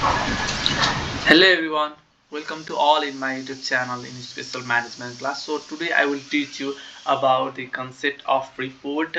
Hello everyone, welcome to all in my YouTube channel in special management class. So today I will teach you about the concept of report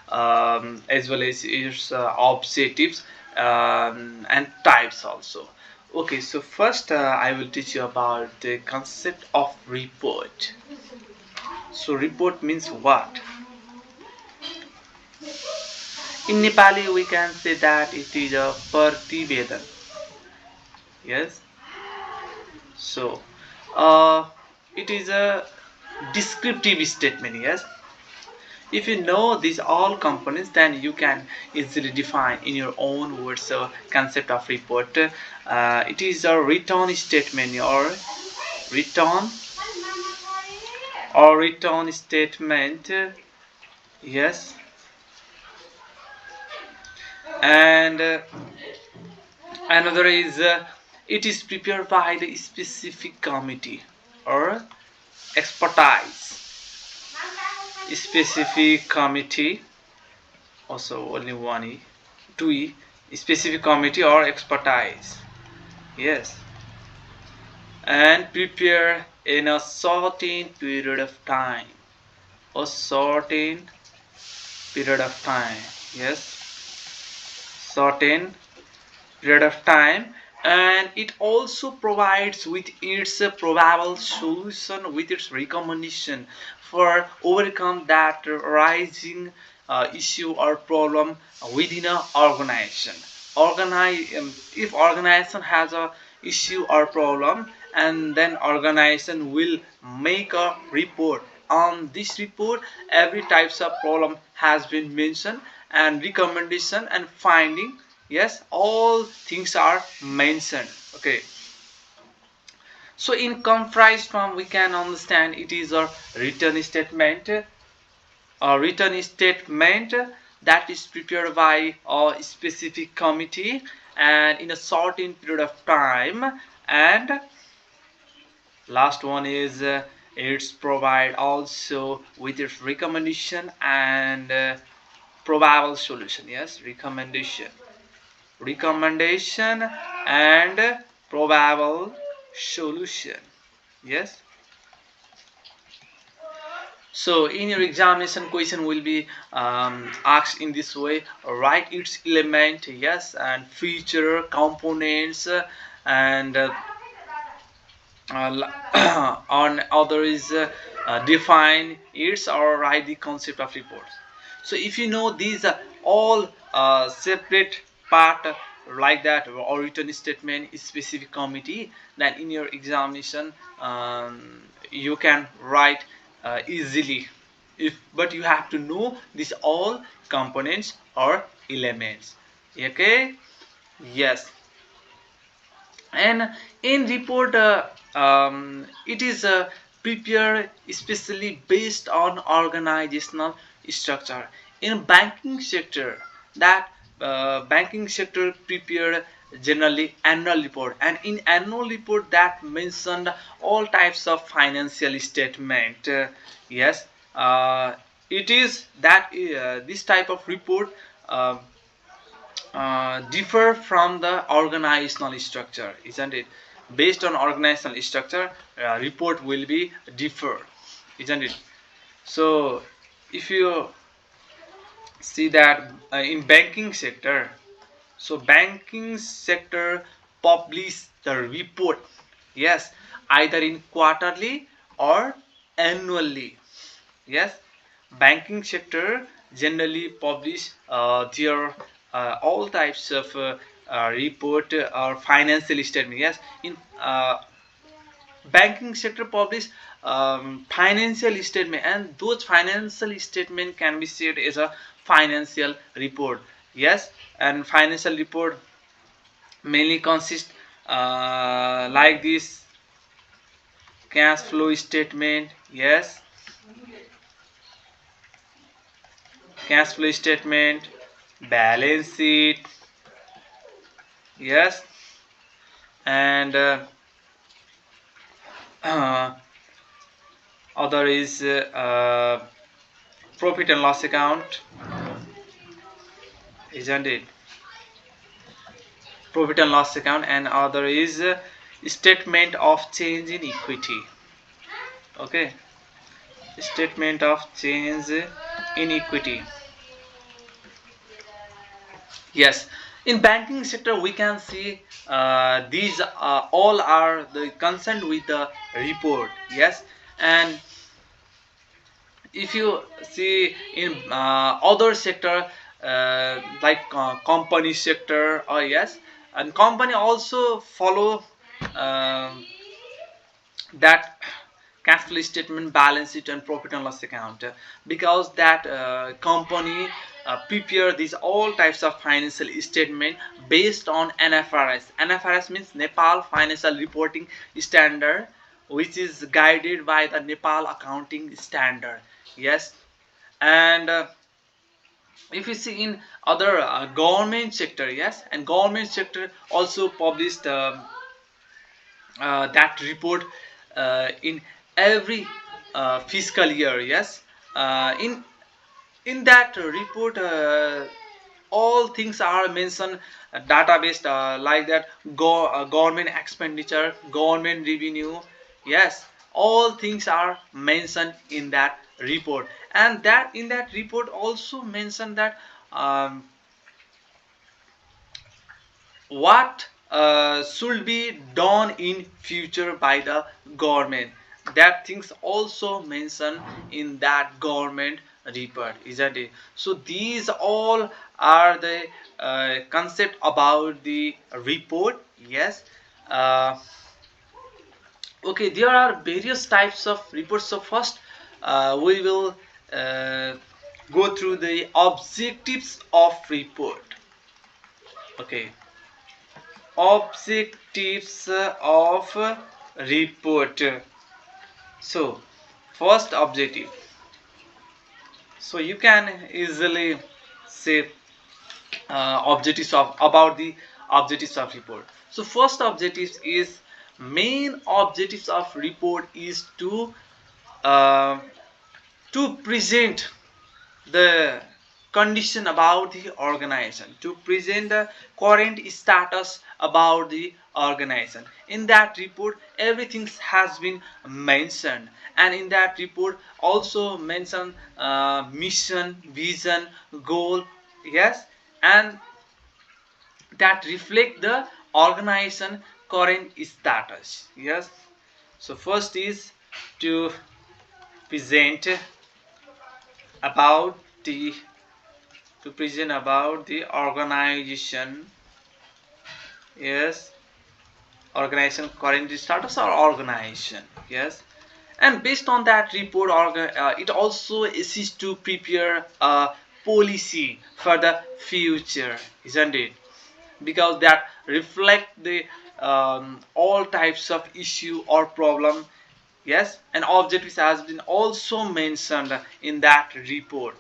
as well as its objectives and types also. Okay, so first I will teach you about the concept of report. So report means what? In Nepali we can say that it is a प्रतिवेदन. Yes. So it is a descriptive statement. Yes, if you know these all components, then you can easily define in your own words the concept of report. It is a return statement return return statement. Yes, and another is it is prepared by the specific committee or expertise specific committee, also only one e, two e, specific committee or expertise. Yes, and prepare in a certain period of time, a certain period of time. Yes, certain period of time. And it also provides with its probable solution, with its recommendation for overcome that rising issue or problem within an organization. If organization has a issue or problem, and then organization will make a report. On this report every types of problem has been mentioned, and recommendation and finding. Yes, all things are mentioned. Okay, so in comprised form we can understand it is a written statement that is prepared by a specific committee and in a certain period of time. And last one is it's provide also with its recommendation and probable solution. Yes, recommendation and probable solution. Yes, so in your examination question will be asked in this way: write its element. Yes, and feature components and on other is define its or write the concept of reports. So if you know these all separate part like that, or written statement specific committee, then in your examination you can write easily. If but you have to know these all components or elements. Okay. Yes, and in report it is prepared especially based on organizational structure. In banking sector, that banking sector prepared generally annual report, and in annual report that mentioned all types of financial statement. Yes, it is that this type of report uh, differ from the organizational structure, isn't it? Based on organizational structure, report will be differ, isn't it? So if you see that in banking sector, so banking sector publish the report. Yes, either in quarterly or annually. Yes, banking sector generally publish their all types of report or financial statement. Yes, in banking sector publish financial statement, and those financial statement can be said as a financial report. Yes, and financial report mainly consist like this: cash flow statement. Yes, cash flow statement, balance sheet. Yes, and uh, other is profit and loss account, isn't it? profit and loss account, and other is statement of change in equity. Okay, statement of change in equity. Yes, in banking sector we can see these all are the concerned with the report. Yes, and if you see in other sector like company sector, or yes, and company also follow um that cash flow statement, balance sheet, and profit and loss account, because that company prepare these all types of financial statement based on NFRS. NFRS means Nepal Financial Reporting Standard, which is guided by the Nepal Accounting Standard. Yes, and if you see in other government sector, yes, and government sector also published that report in every fiscal year. Yes, in that report all things are mentioned, database like that, government expenditure, government revenue. Yes, all things are mentioned in that report, and that in that report also mentioned that what should be done in future by the government. That things also mentioned in that government report, isn't it? So these all are the concept about the report. Yes, uh, okay, there are various types of reports. So first we will uh, go through the objectives of report. Okay, objectives of report. So first objective, so you can easily say objectives of about the objectives of report. So first objectives is, main objectives of report is uh, to present the condition about the organization, to present the current status about the organization. In that report everything has been mentioned, and in that report also mention mission, vision, goal. Yes, and that reflect the organization current status. Yes, so first is to present about the organization. Yes, organization current status or organization. Yes, and based on that report it also assists to prepare a policy for the future, isn't it? Because that reflect the all types of issue or problem. Yes, and objectives has been also mentioned in that report.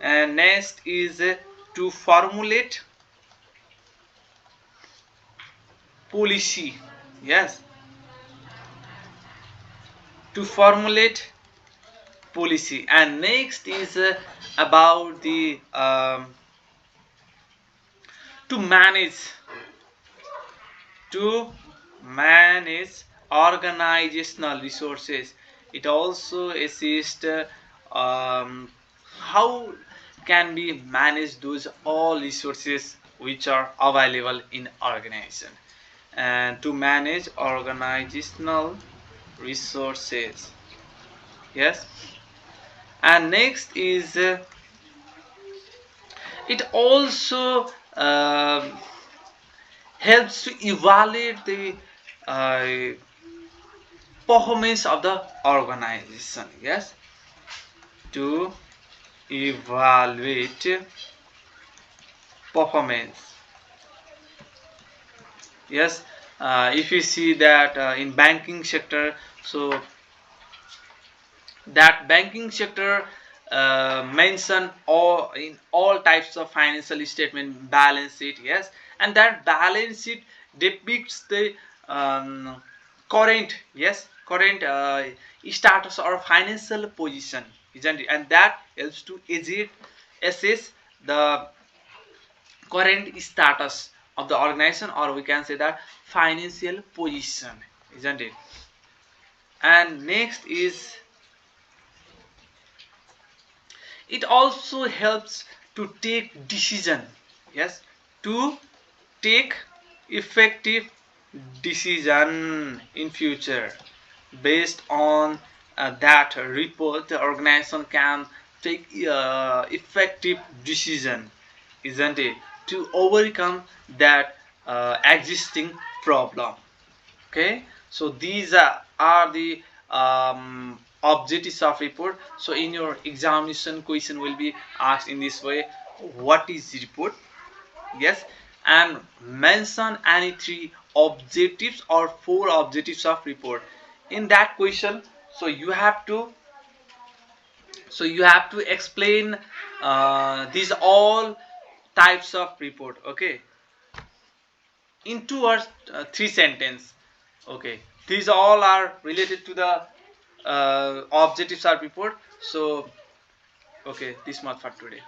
And next is to formulate policy. Yes, to formulate policy. And next is about the to manage to manage organizational resources. It also assists how can we manage those all resources which are available in organization, and to manage organizational resources. Yes, and next is it also helps to evaluate the uh, performance of the organization. Yes, to evaluate performance. Yes, if you see that in banking sector, so that banking sector mention all in all types of financial statement, balance sheet. Yes, and that balance sheet depicts the current, yes, current status or financial position, isn't it? And that helps to assess the current status of the organization, or we can say that financial position, isn't it? And next is, it also helps to take decision. Yes, to take effective decision in future. Based on that report, the organization can take effective decision, isn't it, to overcome that existing problem. Okay, so these are the objectives of report. So in your examination, question will be asked in this way: what is the report? Yes, and mention any three objectives or four objectives of report. In that question, so you have to explain these all types of report, okay, in 2 or 3 sentences. Okay, these all are related to the objectives of report. So okay, this much for today.